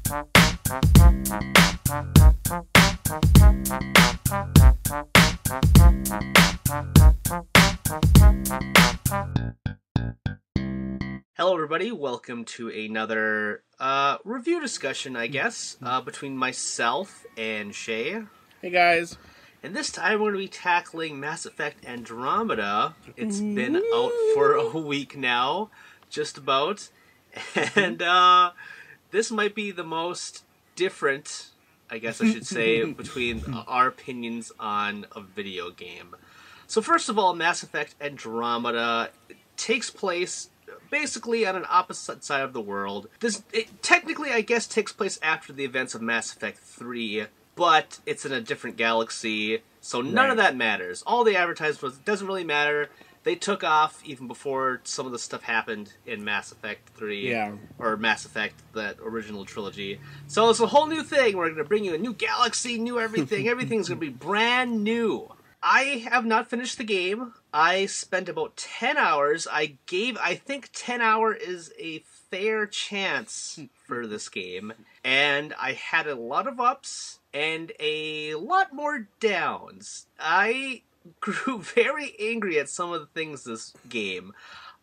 Hello everybody, welcome to another review discussion, I guess, between myself and Shay. Hey guys. And this time we're going to be tackling Mass Effect Andromeda. It's been out for a week now, just about. And this might be the most different, I guess I should say, between our opinions on a video game. So first of all, Mass Effect Andromeda takes place basically on an opposite side of the world. It technically, I guess, takes place after the events of Mass Effect 3, but it's in a different galaxy, so none of that matters. All the advertisements doesn't really matter. They took off even before some of the stuff happened in Mass Effect 3, or Mass Effect, that original trilogy. So it's a whole new thing. We're going to bring you a new galaxy, new everything. Everything's going to be brand new. I have not finished the game. I spent about 10 hours. I think 10 hours is a fair chance for this game. And I had a lot of ups and a lot more downs. I grew very angry at some of the things this game.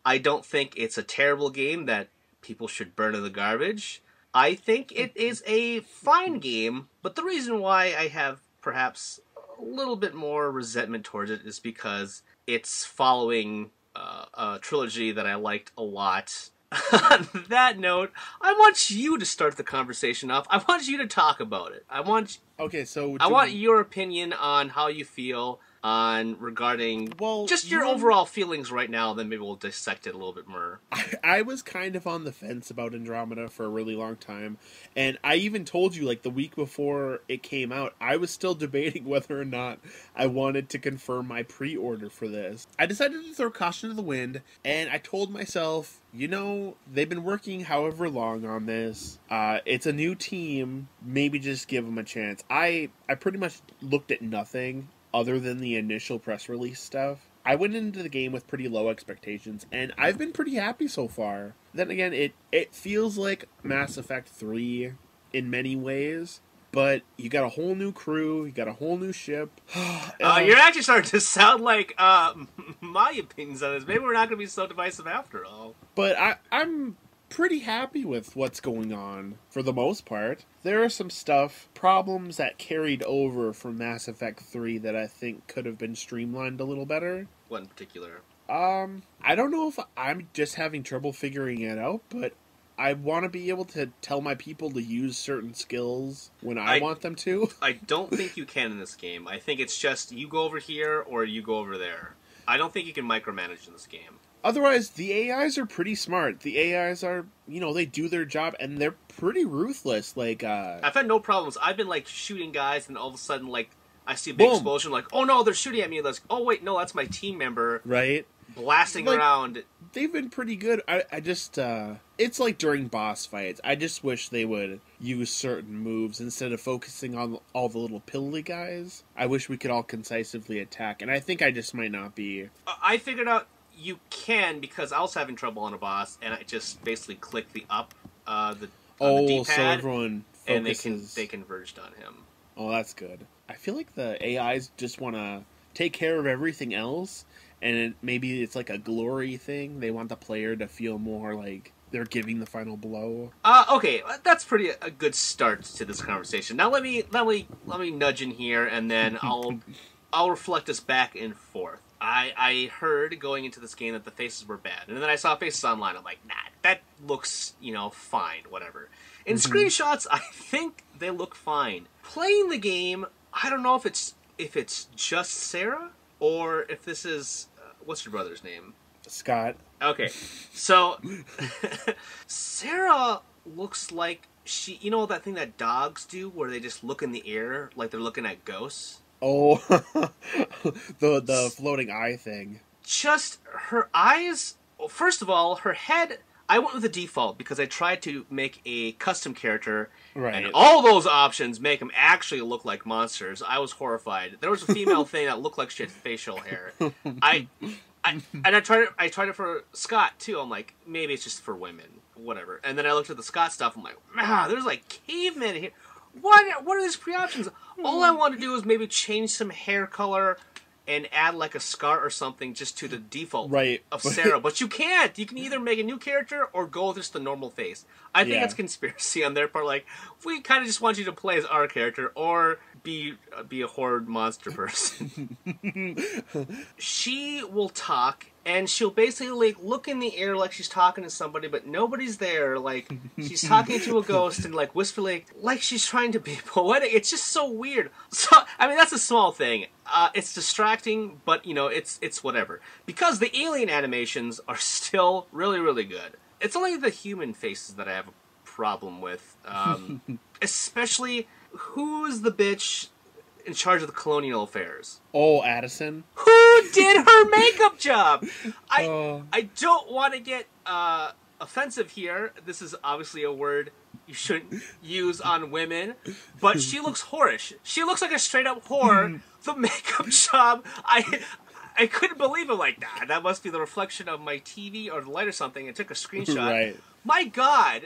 I don't think it's a terrible game that people should burn in the garbage. I think it is a fine game, but the reason why I have perhaps a little bit more resentment towards it is because it's following a trilogy that I liked a lot. On that note, I want you to start the conversation off. I want you to talk about it. I want your opinion on how you feel regarding just your overall feelings right now, then maybe we'll dissect it a little bit more. I was kind of on the fence about Andromeda for a really long time, and I even told you, like, the week before it came out, I was still debating whether or not I wanted to confirm my pre-order for this. I decided to throw caution to the wind, and I told myself, you know, they've been working however long on this. It's a new team. Maybe just give them a chance. I pretty much looked at nothing other than the initial press release stuff. I went into the game with pretty low expectations, and I've been pretty happy so far. Then again, it feels like Mass Effect 3 in many ways, but you got a whole new crew, you got a whole new ship. You're actually starting to sound like my opinions on this. Maybe we're not going to be so divisive after all. But I'm pretty happy with what's going on, for the most part. There are some problems that carried over from Mass Effect 3 that I think could have been streamlined a little better. What in particular? I don't know if I'm just having trouble figuring it out, but I want to be able to tell my people to use certain skills when I want them to. I don't think you can in this game. I think it's just you go over here or you go over there. I don't think you can micromanage in this game. Otherwise, the AIs are pretty smart. The AIs are, they do their job, and they're pretty ruthless. Like, I've had no problems. I've been, like, shooting guys, and all of a sudden, like, I see a big explosion, like, oh no, they're shooting at me. Like, oh wait, no, that's my team member. Right. Blasting around. They've been pretty good. I just, it's like during boss fights. I just wish they would use certain moves instead of focusing on all the little pilly guys. I wish we could all concisively attack, and I think I just might not be. I figured out you can, because I was having trouble on a boss, and I just basically click the up, the D-pad, so everyone focuses. And they converged on him. Oh, that's good. I feel like the AIs just want to take care of everything else, and maybe it's like a glory thing. They want the player to feel more like they're giving the final blow. Okay, that's a good start to this conversation. Now let me nudge in here, and then I'll reflect us back and forth. I heard going into this game that the faces were bad, and then I saw faces online. I'm like, nah, that looks, fine, whatever. In screenshots, I think they look fine. Playing the game, I don't know if it's just Sarah, or if this is, what's your brother's name? Scott. Okay, so Sarah looks like that thing that dogs do, where they just look in the air like they're looking at ghosts? Oh, the floating eye thing. Just her eyes. First of all, her head. I went with the default because I tried to make a custom character, and all those options make them actually look like monsters. I was horrified. There was a female thing that looked like she had facial hair. I tried it for Scott too. I'm like, maybe it's just for women. whatever. And then I looked at the Scott stuff. I'm like, man, there's like cavemen here. What are these pre-options? All I want to do is maybe change some hair color and add like a scar or something just to the default of Sarah. But you can't. You can either make a new character or go with just the normal face. I think it's conspiracy on their part. Like, we kind of just want you to play as our character or be a horrid monster person. She will talk, and she'll basically like look in the air like she's talking to somebody, but nobody's there. Like, she's talking to a ghost and like whisper like she's trying to be poetic. It's just so weird. So I mean, that's a small thing. It's distracting, but you know, it's whatever. Because the alien animations are still really, really good. It's only the human faces that I have a problem with. Especially, who's the bitch in charge of the colonial affairs? Oh, Addison. Who did her makeup job? I don't want to get offensive here. This is obviously a word you shouldn't use on women, but she looks whorish. She looks like a straight up whore. The makeup job, I couldn't believe it. Like, that must be the reflection of my TV or the light or something. I took a screenshot. Right. My God,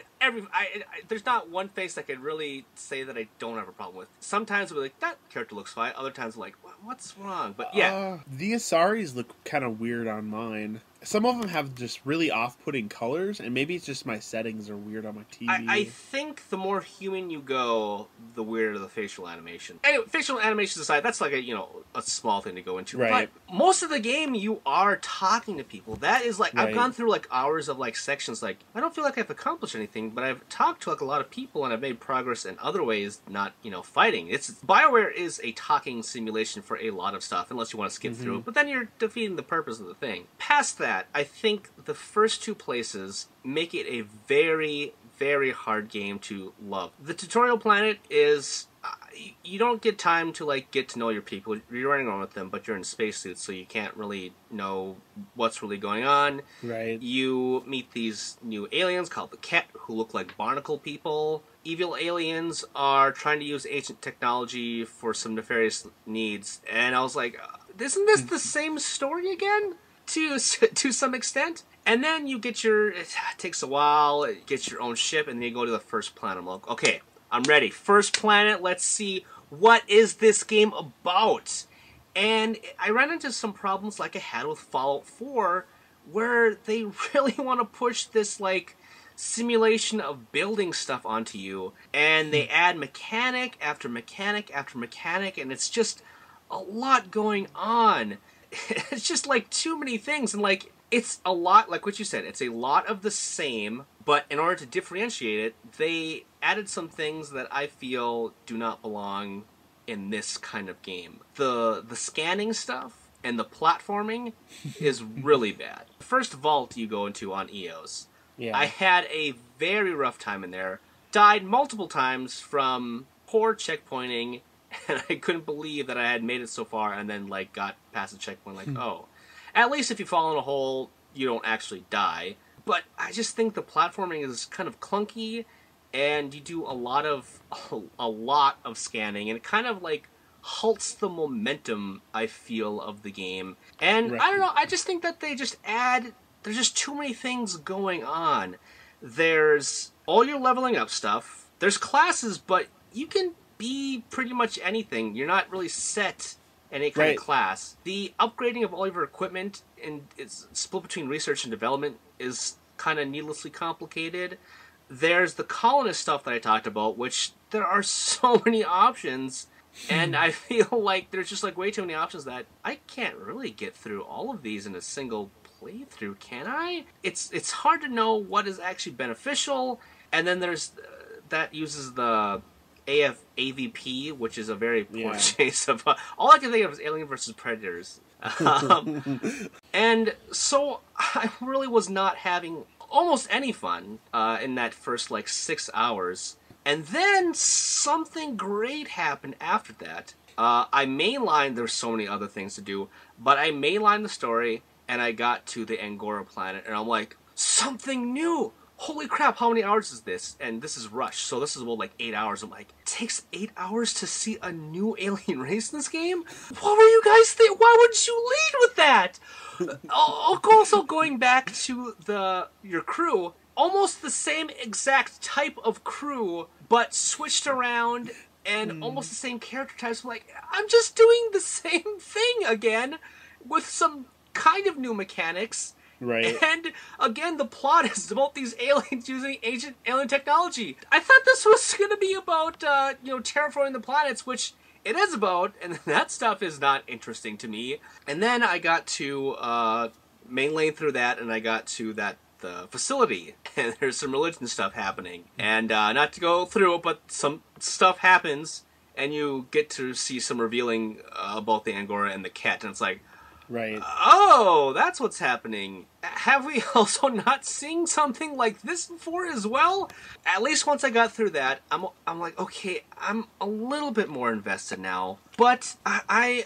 there's not one face I could really say that I don't have a problem with. Sometimes I'll be like, that character looks fine. Other times I'm like, what's wrong? But yeah. The Asaris look kind of weird on mine. Some of them have just really off-putting colors, and maybe it's just my settings are weird on my TV. I think the more human you go, the weirder the facial animation. Anyway, facial animations aside, that's like a small thing to go into. Right. But most of the game, you are talking to people. That is like, I've gone through like hours of like sections. Like, I don't feel like I've accomplished anything, but I've talked to like a lot of people, and I've made progress in other ways, not fighting. BioWare is a talking simulation for a lot of stuff, unless you want to skip through it. But then you're defeating the purpose of the thing. Past that, I think the first two places make it a very, very hard game to love. The tutorial planet is, you don't get time to like get to know your people. You're running around with them, but you're in spacesuits, so you can't really know what's really going on. Right. You meet these new aliens called the Ket, who look like barnacle people. Evil aliens are trying to use ancient technology for some nefarious needs, and I was like, isn't this the same story again? To some extent. And then you get it takes a while, get your own ship, and then you go to the first planet. I'm like, okay, I'm ready. First planet, let's see, what is this game about? And I ran into some problems like I had with Fallout 4, where they really want to push this, like, simulation of building stuff onto you, and they add mechanic after mechanic after mechanic, and it's just a lot going on. It's just like too many things, and like it's a lot, like what you said, it's a lot of the same, but in order to differentiate it, they added some things that I feel do not belong in this kind of game. The scanning stuff and the platforming is really bad. The first vault you go into on EOS, I had a very rough time in there, died multiple times from poor checkpointing, and I couldn't believe that I had made it so far and then, like, got past the checkpoint, like, oh. At least if you fall in a hole, you don't actually die. But I just think the platforming is kind of clunky, and you do a lot of scanning, and it kind of, like, halts the momentum, I feel, of the game. And, I don't know, I just think that there's just too many things going on. There's all your leveling up stuff. There's classes, but you can be pretty much anything. You're not really set in any kind of class. The upgrading of all of your equipment, and it's split between research and development, is kind of needlessly complicated. There's the colonist stuff that I talked about, which there are so many options, and I feel like there's just like way too many options that I can't really get through all of these in a single playthrough, can I? It's hard to know what is actually beneficial, and then there's that uses the AVP, which is a very poor chase of... all I can think of is Alien vs. Predators. And so I really was not having almost any fun in that first, like, 6 hours. And then something great happened after that. I mainlined, there's so many other things to do, but I mainlined the story, and I got to the Angora planet, and I'm like, something new! Holy crap, how many hours is this? And this is Rush, so this is about like 8 hours. I'm like, it takes 8 hours to see a new alien race in this game? What were you guys thinking? Why would you lead with that? Also, going back to your crew, almost the same exact type of crew, but switched around and almost the same character types. I'm like, I'm just doing the same thing again with some kind of new mechanics. Right. And again, the plot is about these aliens using ancient alien technology. I thought this was going to be about, terraforming the planets, which it is about, and that stuff is not interesting to me. And then I got to main lane through that, and I got to the facility, and there's some religion stuff happening. And not to go through it, but some stuff happens, and you get to see some revealing about the Angora and the Ket, and it's like, right. Oh, that's what's happening. Have we also not seen something like this before as well? At least once I got through that, I'm like, okay, I'm a little bit more invested now. But I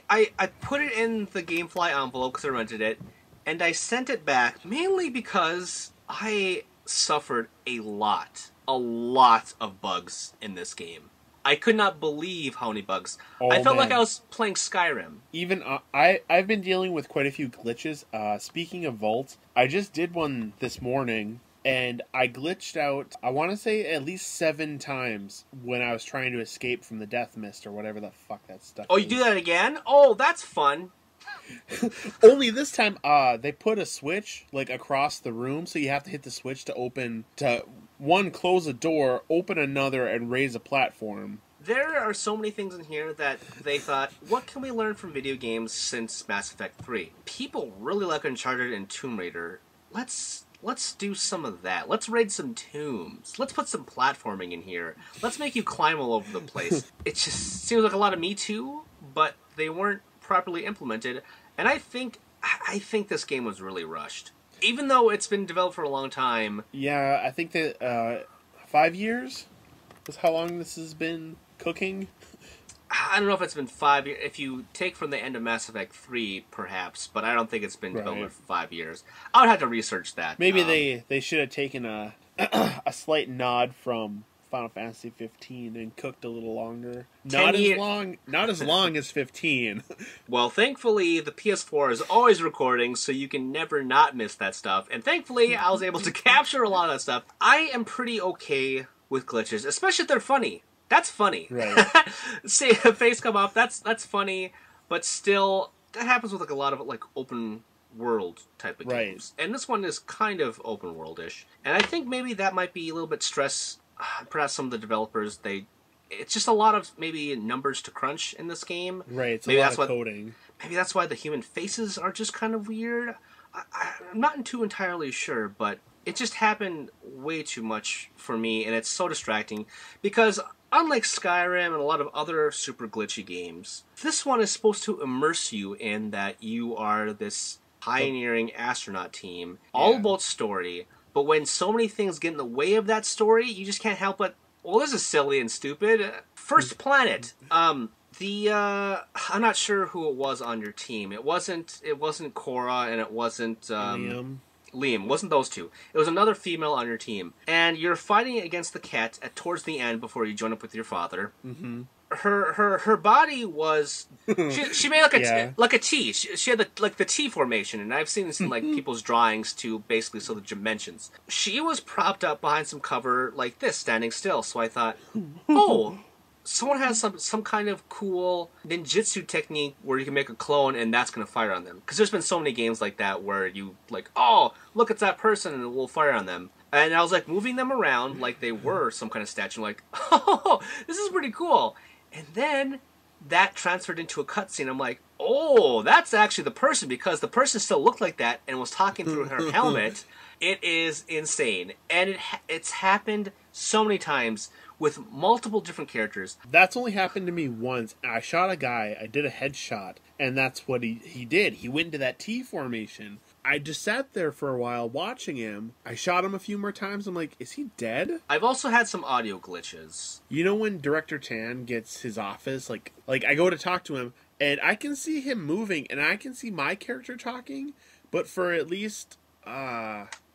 put it in the GameFly envelope because I rented it, and I sent it back mainly because I suffered a lot of bugs in this game. I could not believe how many bugs. Oh, I felt man. like I was playing Skyrim. Even I've been dealing with quite a few glitches. Speaking of Vault, I just did one this morning, and I glitched out, I want to say at least 7 times when I was trying to escape from the death mist or whatever the fuck that stuff Oh, is. you do that again? Oh, that's fun. Only this time, they put a switch like across the room, so you have to hit the switch to close a door, open another, and raise a platform. There are so many things in here that they thought, what can we learn from video games since Mass Effect 3? People really like Uncharted and Tomb Raider. Let's do some of that. Let's raid some tombs. Let's put some platforming in here. Let's make you climb all over the place. It just seems like a lot of Me Too, but they weren't properly implemented. And I think this game was really rushed. Even though it's been developed for a long time. Yeah, I think that 5 years is how long this has been cooking. I don't know if it's been 5 years. If you take from the end of Mass Effect 3, perhaps, but I don't think it's been developed for 5 years. I would have to research that. Maybe they should have taken a a slight nod from Final Fantasy 15 and cooked a little longer. Not as long as 15. Well, thankfully, the PS4 is always recording, so you can never not miss that stuff. And thankfully, I was able to capture a lot of that stuff. I am pretty okay with glitches, especially if they're funny. That's funny. Right. See a face come up, that's funny, but still, that happens with like a lot of like open world type of games. And this one is kind of open world-ish. And I think maybe that might be a little bit stress. Perhaps some of the developers, it's just a lot of maybe numbers to crunch in this game. Right, it's maybe a lot of coding. Maybe that's why the human faces are just kind of weird. I'm not too entirely sure, but it just happened way too much for me, and it's so distracting. Because unlike Skyrim and a lot of other super glitchy games, this one is supposed to immerse you in that you are this pioneering astronaut team, all about story. But when so many things get in the way of that story, you just can't help but, well, this is silly and stupid. First planet. I'm not sure who it was on your team. It wasn't Cora, and it wasn't Liam. It wasn't those two. It was another female on your team. And you're fighting against the Ket towards the end before you join up with your father. Mm-hmm. Her body was she made like a T. She had the T formation, and I've seen this in like people's drawings to basically show the dimensions. She was propped up behind some cover like this, standing still. So I thought, oh, someone has some kind of cool ninjutsu technique where you can make a clone and that's going to fire on them. Because there's been so many games like that where you like, oh, look, it's that person and it will fire on them. And I was like moving them around like they were some kind of statue. I'm like, oh, this is pretty cool. And then that transferred into a cutscene. I'm like, oh, that's actually the person, because the person still looked like that and was talking through her helmet. It is insane. And it's happened so many times with multiple different characters. That's only happened to me once. I shot a guy, I did a headshot, and that's what he did. He went into that T formation. I just sat there for a while watching him. I shot him a few more times. I'm like, is he dead? I've also had some audio glitches. You know when Director Tan gets his office, like I go to talk to him, and I can see him moving, and I can see my character talking, but for at least 2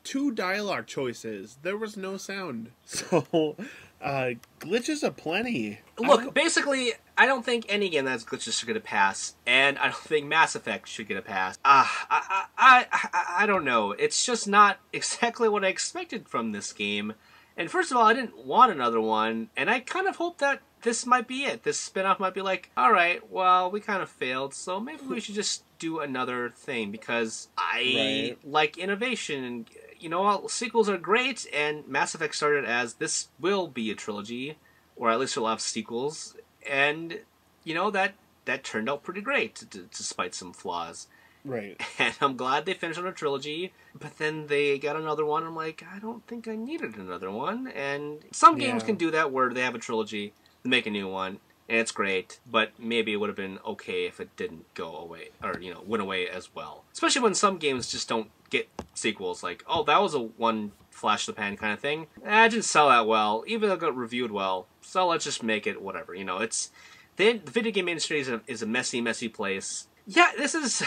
2 dialogue choices. There was no sound. So, glitches aplenty. Look, basically, I don't think any game that has glitches should get a pass, and I don't think Mass Effect should get a pass. I don't know. It's just not exactly what I expected from this game. And first of all, I didn't want another one, and I kind of hope that this might be it. This spin-off might be like, alright, well, we kind of failed, so maybe we should just do another thing, because I like innovation, and, you know, sequels are great, and Mass Effect started as, this will be a trilogy, or at least it'll have sequels, and, you know, that turned out pretty great, despite some flaws. Right. And I'm glad they finished on a trilogy, but then they got another one, I'm like, I don't think I needed another one, and some games can do that, where they have a trilogy, they make a new one, and it's great, but maybe it would have been okay if it didn't go away, or, you know, went away as well. Especially when some games just don't get sequels, like, oh, that was a one flash in the pan kind of thing. It didn't sell that well, even though it got reviewed well, so let's just make it whatever, you know, it's... The video game industry is a messy, messy place. Yeah, this is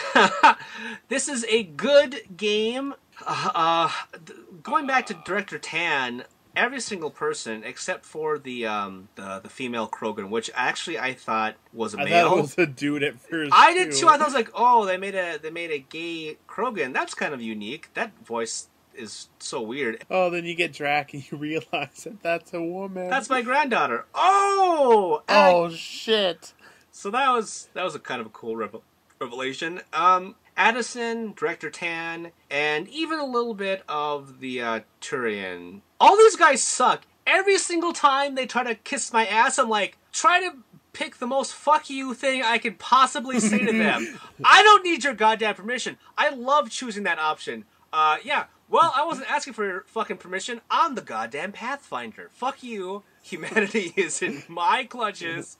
this is a good game. Going back to Director Tan, every single person except for the female Krogan, which actually I thought was a male. I thought it was a dude at first. I did too. I thought it was like, oh, they made a gay Krogan. That's kind of unique. That voice is so weird. Oh, then you get Drac and you realize that that's a woman. That's my granddaughter. Oh. Oh shit. So that was a kind of a cool revelation. Addison, Director Tan, and even a little bit of the Turian. All these guys suck. Every single time they try to kiss my ass, I'm like, try to pick the most fuck you thing I could possibly say to them. I don't need your goddamn permission. I love choosing that option. Yeah, well, I wasn't asking for your fucking permission. I'm the goddamn Pathfinder. Fuck you. Humanity is in my clutches.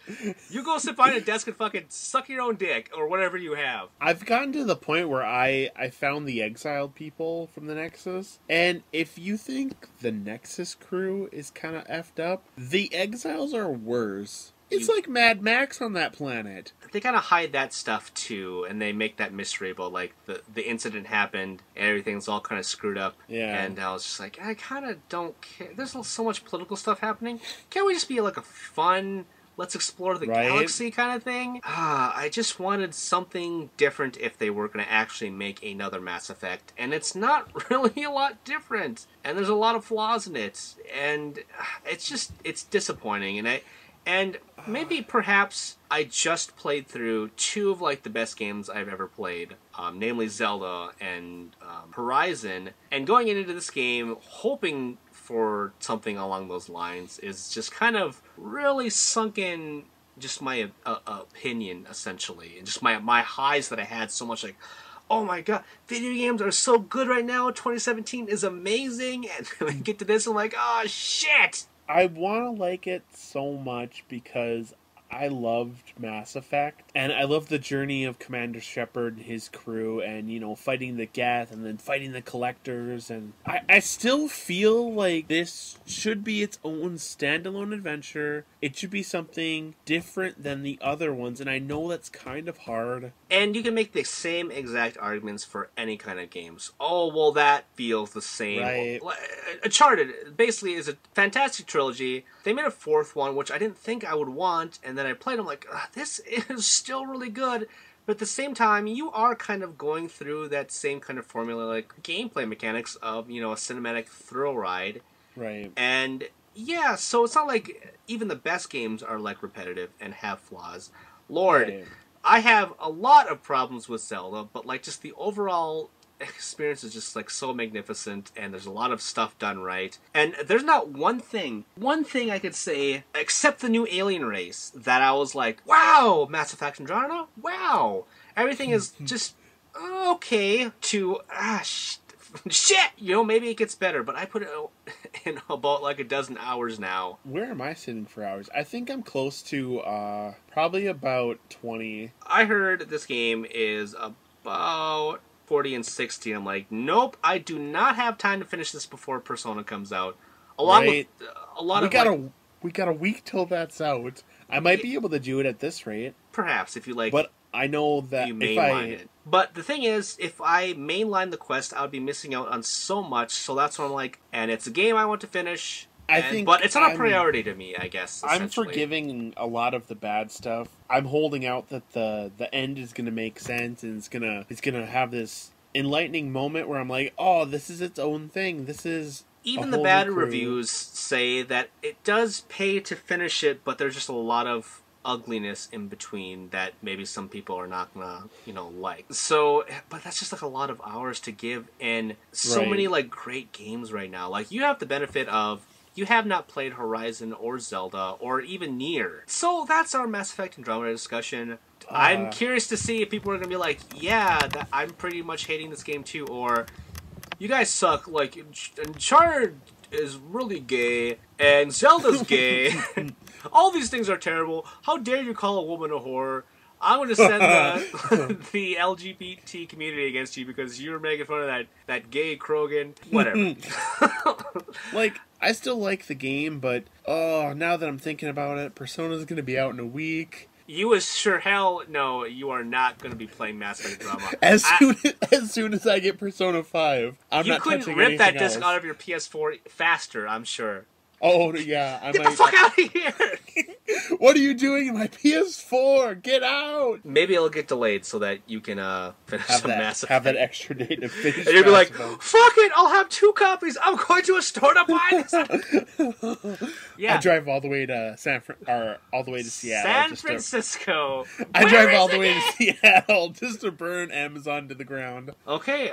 You go sit behind a desk and fucking suck your own dick, or whatever you have. I've gotten to the point where I found the exiled people from the Nexus, and if you think the Nexus crew is kind of effed up, the exiles are worse. It's like Mad Max on that planet. They kind of hide that stuff, too, and they make that mystery about, like, the incident happened, and everything's all kind of screwed up. Yeah. And I was just like, I kind of don't care. There's so much political stuff happening. Can't we just be, like, a fun, let's explore the galaxy kind of thing? I just wanted something different if they were going to actually make another Mass Effect, and it's not really a lot different. And there's a lot of flaws in it, and it's disappointing, and maybe perhaps I just played through 2 of like the best games I've ever played, namely Zelda and Horizon. And going into this game, hoping for something along those lines is just kind of really sunk in just my opinion, essentially. And just my highs that I had so much, like, oh my god, video games are so good right now, 2017 is amazing, and then I get to this and I'm like, oh shit! I want to like it so much because I loved Mass Effect, and I love the journey of Commander Shepard and his crew, and, you know, fighting the Geth, and then fighting the Collectors, and I still feel like this should be its own standalone adventure. It should be something different than the other ones, and I know that's kind of hard. And you can make the same exact arguments for any kind of games. Oh, well, that feels the same. Right. Uncharted, basically, is a fantastic trilogy. They made a 4th one, which I didn't think I would want, and then I played them like, this is still really good. But at the same time, you are kind of going through that same kind of formula, like gameplay mechanics of, you know, a cinematic thrill ride. Right. And yeah, so it's not like even the best games are like repetitive and have flaws. Lord, right. I have a lot of problems with Zelda, but like just the overall experience is just like so magnificent, and there's a lot of stuff done right. And there's not one thing I could say, except the new alien race, that I was like, wow, Mass Effect Andromeda, wow. Everything is just okay to, shit, you know, maybe it gets better, but I put it in about like a dozen hours now. Where am I sitting for hours? I think I'm close to, probably about 20. I heard this game is about 40 and 60. I'm like, nope, I do not have time to finish this before Persona comes out. We got a week till that's out. I might be able to do it at this rate. Perhaps, if you like, but I know that you if mainline it. But the thing is, if I mainline the quest, I would be missing out on so much. So that's why I'm like, and it's a game I want to finish. But it's not a priority to me, I guess. I'm forgiving a lot of the bad stuff. I'm holding out that the end is going to make sense, and it's gonna have this enlightening moment where I'm like, oh, this is its own thing. This is even the bad reviews say that it does pay to finish it, but there's just a lot of ugliness in between that maybe some people are not gonna, like. So, but that's just like a lot of hours to give in so many like great games right now. Like, you have the benefit of you have not played Horizon or Zelda or even Nier. So that's our Mass Effect Andromeda discussion. I'm curious to see if people are gonna be like, yeah, I'm pretty much hating this game too, or you guys suck. Like, Uncharted is really gay and Zelda's gay. All these things are terrible. How dare you call a woman a whore? I'm going to send the LGBT community against you because you're making fun of that gay Krogan. Whatever. Like, I still like the game, but now that I'm thinking about it, Persona's going to be out in a week. You as sure hell no, you are not going to be playing Mass Effect Andromeda. As soon as I get Persona 5, I'm not touching anything else. You couldn't rip that disc out of your PS4 faster, I'm sure. Oh, yeah. Get the fuck out of here! What are you doing in my PS4? Get out! Maybe it'll get delayed so that you can finish some Mass Effect. Have that extra day to finish. And you'll be like, fuck it, I'll have 2 copies. I'm going to a store to buy this. Yeah. I drive all the way to Seattle. San Francisco. I drive all the way to Seattle just to burn Amazon to the ground. Okay,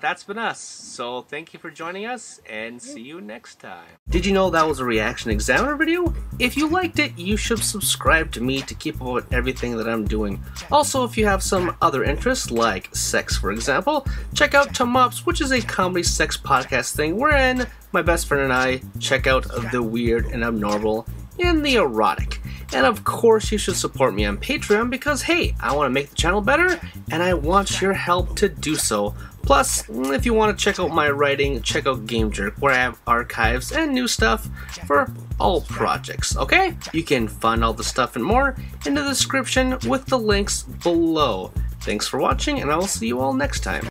that's been us. So thank you for joining us, and see you next time. Did you know that was a Reaction Examiner video? If you liked it, you should subscribe to me to keep up with everything that I'm doing. Also, if you have some other interests, like sex for example, check out Tum Ups, which is a comedy sex podcast thing wherein my best friend and I check out the weird and abnormal and the erotic. And of course, you should support me on Patreon because, hey, I want to make the channel better and I want your help to do so. Plus, if you want to check out my writing, check out Game Jerk, where I have archives and new stuff for all projects, okay? You can find all the stuff and more in the description with the links below. Thanks for watching, and I will see you all next time.